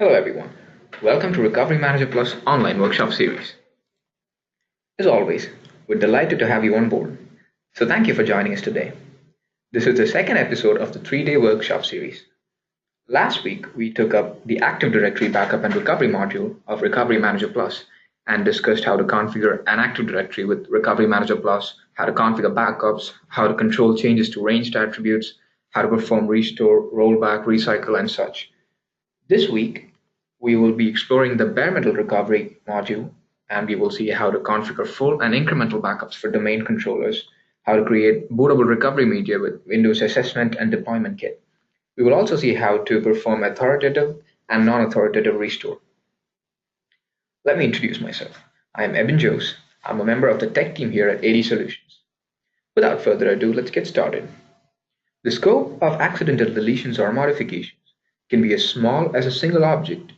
Hello everyone. Welcome to Recovery Manager Plus online workshop series. As always, we're delighted to have you on board. So thank you for joining us today. This is the second episode of the 3-day workshop series. Last week, we took up the Active Directory Backup and Recovery module of Recovery Manager Plus and discussed how to configure an Active Directory with Recovery Manager Plus, how to configure backups, how to control changes to ranged attributes, how to perform restore, rollback, recycle, and such. This week, we will be exploring the bare metal recovery module, and we will see how to configure full and incremental backups for domain controllers, how to create bootable recovery media with Windows Assessment and Deployment Kit. We will also see how to perform authoritative and non-authoritative restore. Let me introduce myself. I am Eben Jose. I'm a member of the tech team here at AD Solutions. Without further ado, let's get started. The scope of accidental deletions or modifications can be as small as a single object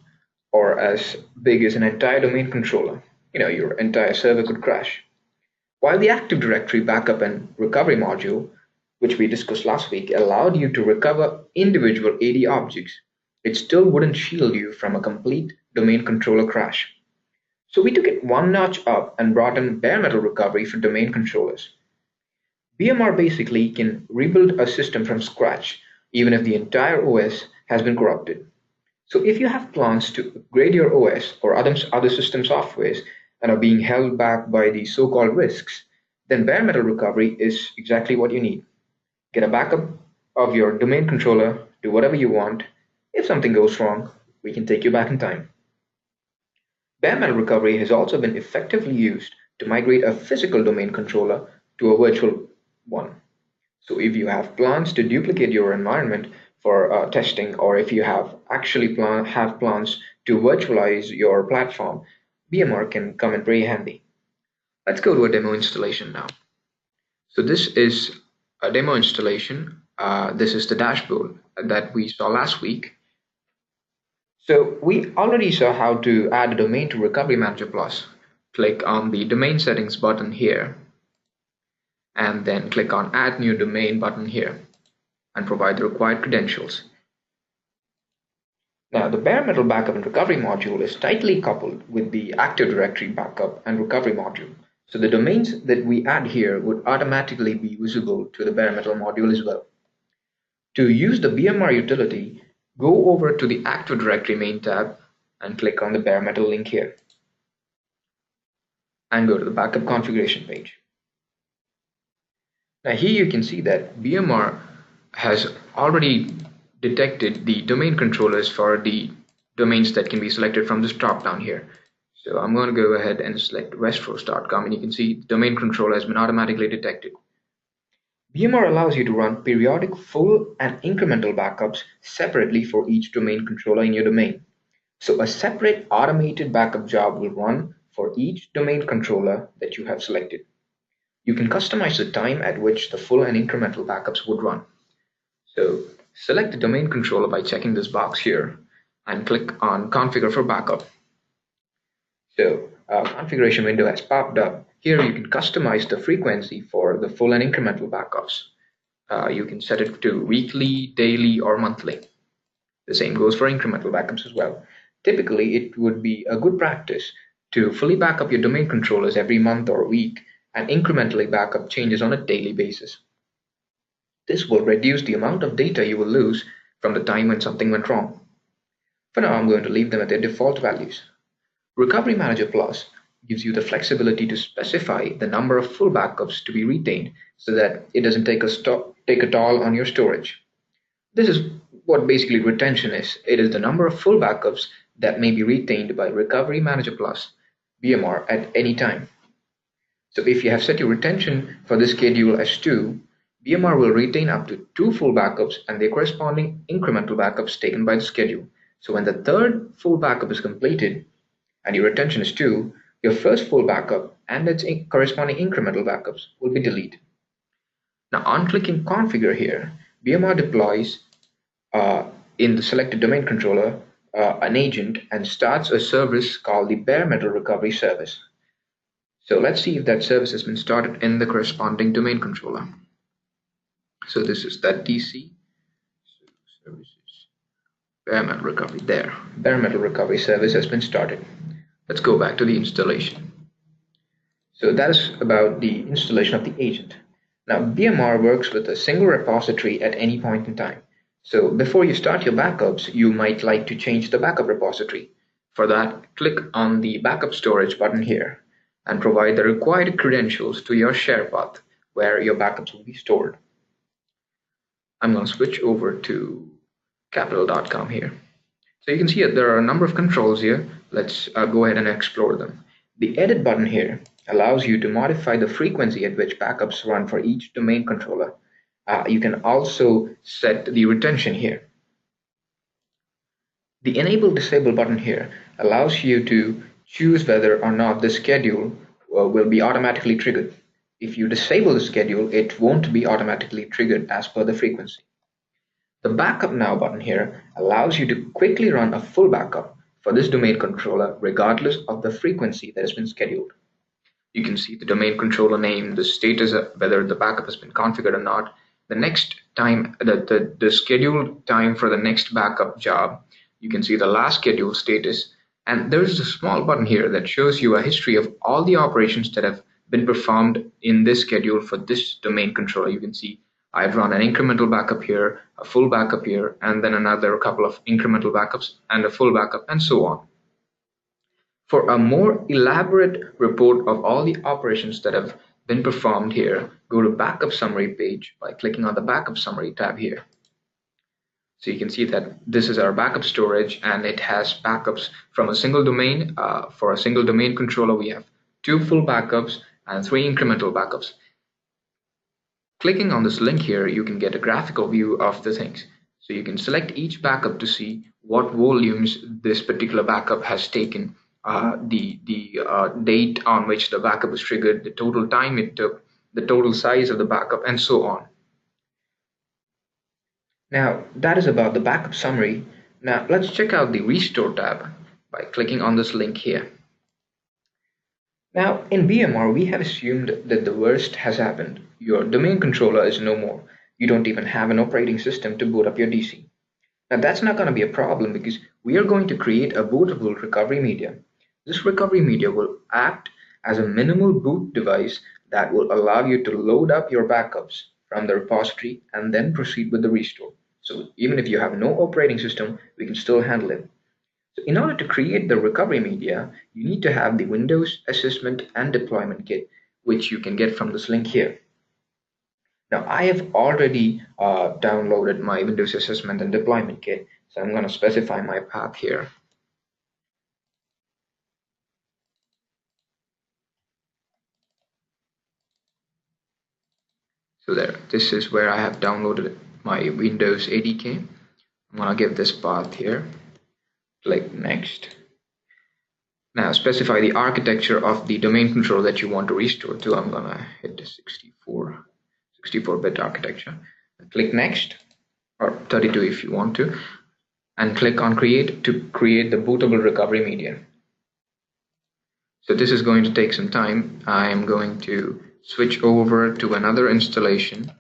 or as big as an entire domain controller. Your entire server could crash. While the Active Directory Backup and Recovery module, which we discussed last week, allowed you to recover individual AD objects, it still wouldn't shield you from a complete domain controller crash. So we took it one notch up and brought in bare metal recovery for domain controllers. BMR basically can rebuild a system from scratch, even if the entire OS has been corrupted. So if you have plans to upgrade your OS or other system softwares and are being held back by the so-called risks, then bare metal recovery is exactly what you need. Get a backup of your domain controller, do whatever you want. If something goes wrong, we can take you back in time. Bare metal recovery has also been effectively used to migrate a physical domain controller to a virtual one. So if you have plans to duplicate your environment for testing, or if you have plans to virtualize your platform, BMR can come in very handy. Let's go to a demo installation now. So this is a demo installation. This is the dashboard that we saw last week. So we already saw how to add a domain to Recovery Manager Plus. Click on the domain settings button here, and then click on Add New Domain button here, and provide the required credentials. Now, the bare metal backup and recovery module is tightly coupled with the Active Directory backup and recovery module. So the domains that we add here would automatically be visible to the bare metal module as well. To use the BMR utility, go over to the Active Directory main tab and click on the bare metal link here. And go to the backup configuration page. Now here you can see that BMR has already detected the domain controllers for the domains that can be selected from this drop down here. So I'm going to go ahead and select westforce.com, and you can see the domain controller has been automatically detected. BMR allows you to run periodic full and incremental backups separately for each domain controller in your domain. So a separate automated backup job will run for each domain controller that you have selected. You can customize the time at which the full and incremental backups would run. So select the domain controller by checking this box here and click on Configure for Backup. So a configuration window has popped up. Here you can customize the frequency for the full and incremental backups. You can set it to weekly, daily, or monthly. The same goes for incremental backups as well. Typically, it would be a good practice to fully back up your domain controllers every month or week and incrementally back up changes on a daily basis. This will reduce the amount of data you will lose from the time when something went wrong. For now, I'm going to leave them at their default values. Recovery Manager Plus gives you the flexibility to specify the number of full backups to be retained so that it doesn't take a toll on your storage. This is what basically retention is. It is the number of full backups that may be retained by Recovery Manager Plus BMR at any time. So if you have set your retention for this schedule as 2, BMR will retain up to 2 full backups and their corresponding incremental backups taken by the schedule. So when the third full backup is completed and your retention is 2, your first full backup and its corresponding incremental backups will be deleted. Now on clicking Configure here, BMR deploys in the selected domain controller an agent and starts a service called the bare metal recovery service. So let's see if that service has been started in the corresponding domain controller. So this is that DC. So services. Bare metal recovery. There. Bare metal recovery service has been started. Let's go back to the installation. So that is about the installation of the agent. Now, BMR works with a single repository at any point in time. So before you start your backups, you might like to change the backup repository. For that, click on the backup storage button here and provide the required credentials to your share path where your backups will be stored. I'm going to switch over to capital.com here. So you can see that there are a number of controls here. Let's go ahead and explore them. The edit button here allows you to modify the frequency at which backups run for each domain controller. You can also set the retention here. The enable disable button here allows you to choose whether or not the schedule will be automatically triggered. If you disable the schedule, it won't be automatically triggered as per the frequency. The Backup Now button here allows you to quickly run a full backup for this domain controller regardless of the frequency that has been scheduled. You can see the domain controller name, the status of whether the backup has been configured or not, the next time, the scheduled time for the next backup job. You can see the last scheduled status, and there's a small button here that shows you a history of all the operations that have been performed in this schedule for this domain controller. You can see I've run an incremental backup here, a full backup here, and then another couple of incremental backups and a full backup, and so on. For a more elaborate report of all the operations that have been performed here, go to Backup Summary page by clicking on the Backup Summary tab here. So you can see that this is our backup storage, and it has backups from a single domain. For a single domain controller, we have 2 full backups and 3 incremental backups. Clicking on this link here, you can get a graphical view of the things. So you can select each backup to see what volumes this particular backup has taken, the date on which the backup was triggered, the total time it took, the total size of the backup, and so on. Now, that is about the backup summary. Now, let's check out the Restore tab by clicking on this link here. Now, in BMR, we have assumed that the worst has happened. Your domain controller is no more. You don't even have an operating system to boot up your DC. Now, that's not going to be a problem because we are going to create a bootable recovery media. This recovery media will act as a minimal boot device that will allow you to load up your backups from the repository and then proceed with the restore. So even if you have no operating system, we can still handle it. So in order to create the recovery media, you need to have the Windows Assessment and Deployment Kit, which you can get from this link here. Now, I have already downloaded my Windows Assessment and Deployment Kit, so I'm going to specify my path here. So there, this is where I have downloaded my Windows ADK. I'm going to give this path here. Click Next. Now specify the architecture of the domain controller that you want to restore to. I'm going to hit the 64-bit architecture. Click Next, or 32 if you want to, and click on Create to create the bootable recovery media. So this is going to take some time. I am going to switch over to another installation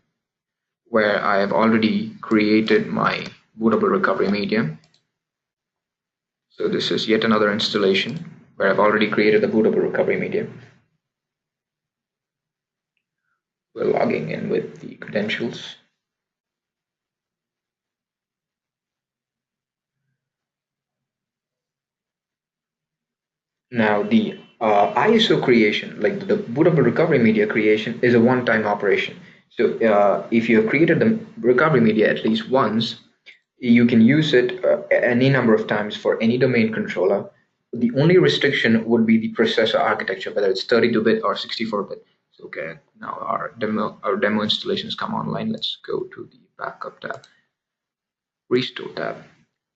where I have already created my bootable recovery media. So this is yet another installation where I've already created the bootable recovery media. We're logging in with the credentials. Now the ISO creation, like the bootable recovery media creation, is a one-time operation. So if you have created the recovery media at least once, you can use it any number of times for any domain controller. The only restriction would be the processor architecture, whether it's 32-bit or 64-bit. So, okay, now our demo installations come online. Let's go to the Backup tab, Restore tab.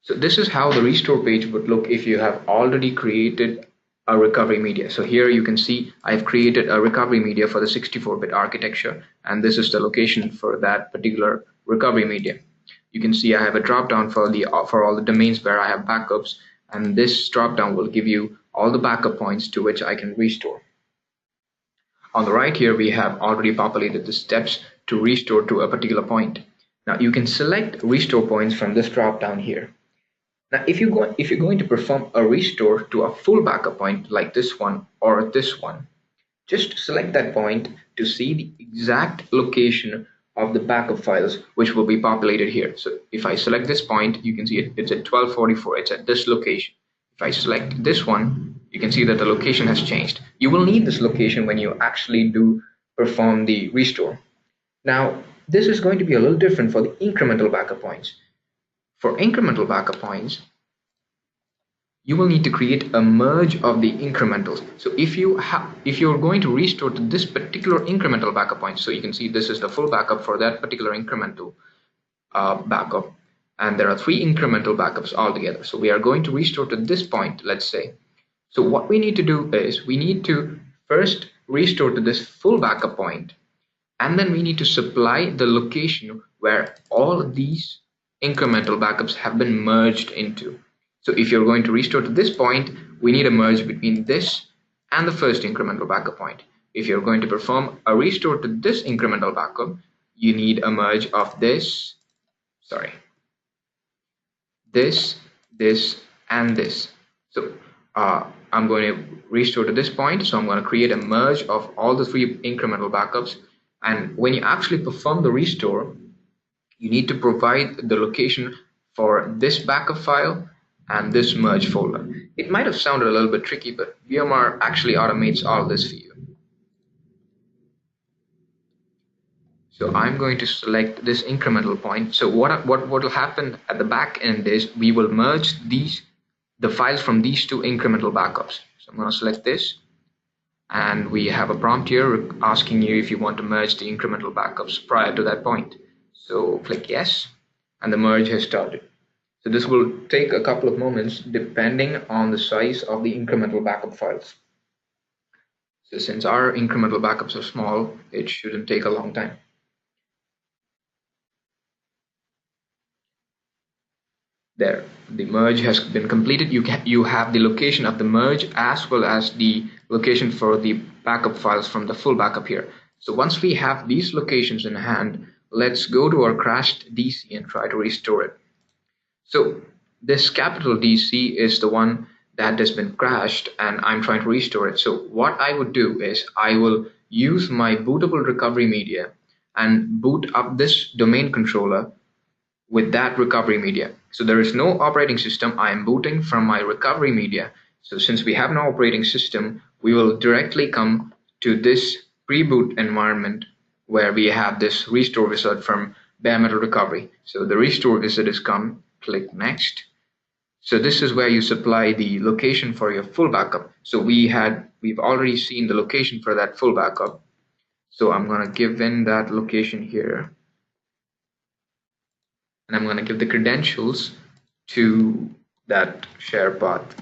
So this is how the restore page would look if you have already created a recovery media. So here you can see I've created a recovery media for the 64-bit architecture, and this is the location for that particular recovery media. You can see I have a drop down for all the domains where I have backups, and this drop down will give you all the backup points to which I can restore. On the right here, we have already populated the steps to restore to a particular point. Now you can select restore points from this drop down here. Now, if you're going to perform a restore to a full backup point like this one or this one, just select that point to see the exact location of the backup files which will be populated here. So if I select this point, you can see it's at 1244, it's at this location. If I select this one, you can see that the location has changed. You will need this location when you actually do perform the restore. Now, this is going to be a little different for the incremental backup points. For incremental backup points, you will need to create a merge of the incrementals. So if you're going to restore to this particular incremental backup point, so you can see this is the full backup for that particular incremental backup, and there are 3 incremental backups altogether. So we are going to restore to this point, let's say. So what we need to do is we need to first restore to this full backup point, and then we need to supply the location where all of these incremental backups have been merged into. So if you're going to restore to this point, we need a merge between this and the first incremental backup point. If you're going to perform a restore to this incremental backup, you need a merge of this, and this. So I'm going to restore to this point, so I'm going to create a merge of all the 3 incremental backups. And when you actually perform the restore, you need to provide the location for this backup file and this merge folder. It might have sounded a little bit tricky, but VMware actually automates all this for you. So I'm going to select this incremental point. So what will happen at the back end is we will merge the files from these 2 incremental backups. So I'm going to select this, and we have a prompt here asking you if you want to merge the incremental backups prior to that point. So click yes, and the merge has started. So this will take a couple of moments depending on the size of the incremental backup files. So since our incremental backups are small, it shouldn't take a long time. There, the merge has been completed. You have the location of the merge as well as the location for the backup files from the full backup here. So once we have these locations in hand, let's go to our crashed DC and try to restore it. So this capital DC is the one that has been crashed, and I'm trying to restore it. So what I would do is I will use my bootable recovery media and boot up this domain controller with that recovery media. So there is no operating system. I am booting from my recovery media. So since we have no operating system, we will directly come to this pre-boot environment where we have this restore wizard from bare metal recovery. So the restore wizard is come. Click next. So this is where you supply the location for your full backup. So we've already seen the location for that full backup. So I'm going to give in that location here, and I'm going to give the credentials to that share path.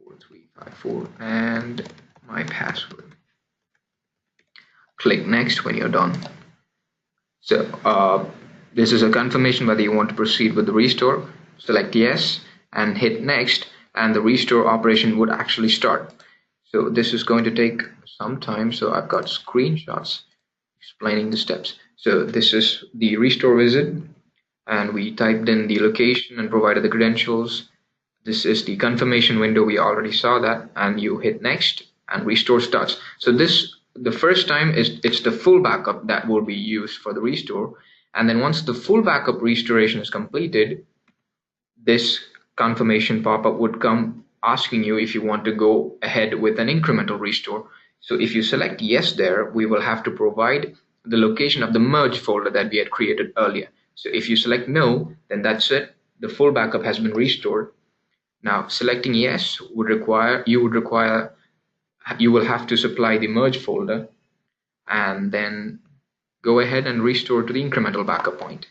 4354 and my password. Click next when you're done. So this is a confirmation whether you want to proceed with the restore. Select yes and hit next, and the restore operation would actually start. So this is going to take some time, so I've got screenshots explaining the steps. So this is the restore wizard, and we typed in the location and provided the credentials. This is the confirmation window, we already saw that, and you hit next and restore starts. So the first time it's the full backup that will be used for the restore, and then once the full backup restoration is completed, this confirmation pop-up would come asking you if you want to go ahead with an incremental restore. So if you select yes there, we will have to provide the location of the merge folder that we had created earlier. So if you select no, then that's it, the full backup has been restored. Now selecting yes you will have to supply the merge folder and then go ahead and restore to the incremental backup point.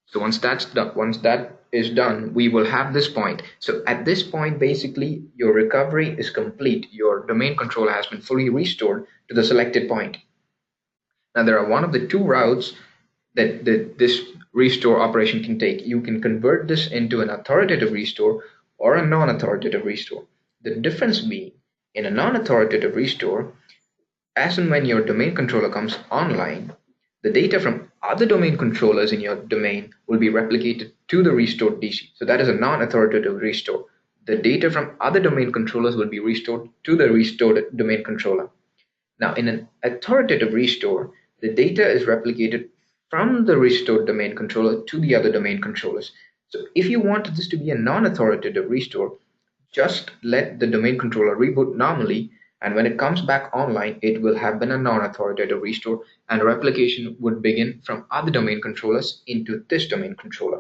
So once that is done, we will have this point. So at this point, basically, your recovery is complete. Your domain controller has been fully restored to the selected point. Now, there are one of the 2 routes that this restore operation can take. You can convert this into an authoritative restore or a non-authoritative restore. The difference being, in a non-authoritative restore, as and when your domain controller comes online, the data from other domain controllers in your domain will be replicated to the restored DC. So that is a non-authoritative restore. The data from other domain controllers will be restored to the restored domain controller. Now, in an authoritative restore, the data is replicated from the restored domain controller to the other domain controllers. So if you want this to be a non-authoritative restore, just let the domain controller reboot normally, and when it comes back online, it will have been a non-authoritative restore, and replication would begin from other domain controllers into this domain controller.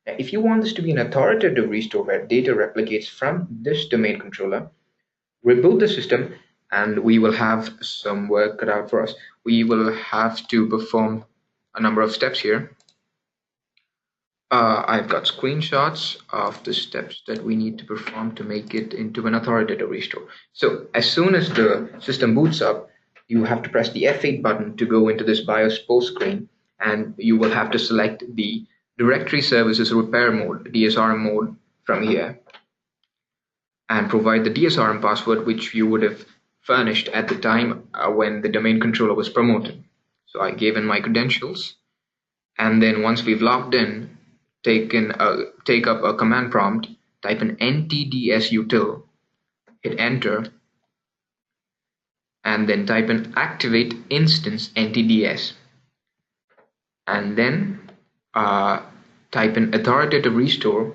Now, if you want this to be an authoritative restore where data replicates from this domain controller, reboot the system, and we will have some work cut out for us. We will have to perform a number of steps here. I've got screenshots of the steps that we need to perform to make it into an authoritative restore. So as soon as the system boots up, you have to press the F8 button to go into this BIOS post screen, and you will have to select the Directory Services Repair mode, DSRM mode, from here, and provide the DSRM password which you would have furnished at the time when the domain controller was promoted. So I gave in my credentials, and then once we've logged in, take up a command prompt, type in ntdsutil, hit enter, and then type in activate instance ntds, and then type in authoritative restore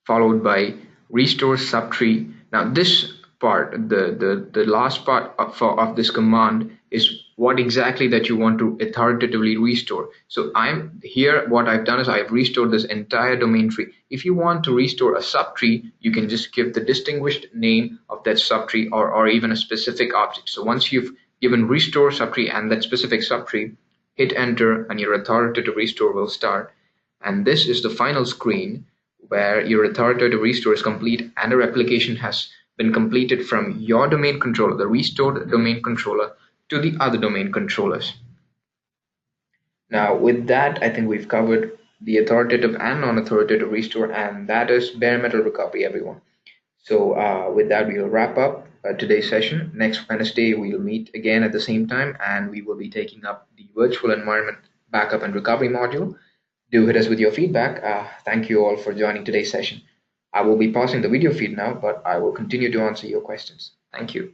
followed by restore subtree. Now this part, the last part of this command is what exactly that you want to authoritatively restore. So I'm here, what I've done is I've restored this entire domain tree. If you want to restore a subtree, you can just give the distinguished name of that subtree, or even a specific object. So once you've given restore subtree and that specific subtree, hit enter and your authoritative restore will start. And this is the final screen where your authoritative restore is complete and a replication has been completed from your domain controller, the restored domain controller, to the other domain controllers. Now with that, I think we've covered the authoritative and non-authoritative restore, and that is bare metal recovery, everyone. So with that, we will wrap up today's session. Next Wednesday, we'll meet again at the same time, and we will be taking up the virtual environment backup and recovery module. Do hit us with your feedback. Thank you all for joining today's session. I will be pausing the video feed now, but I will continue to answer your questions. Thank you.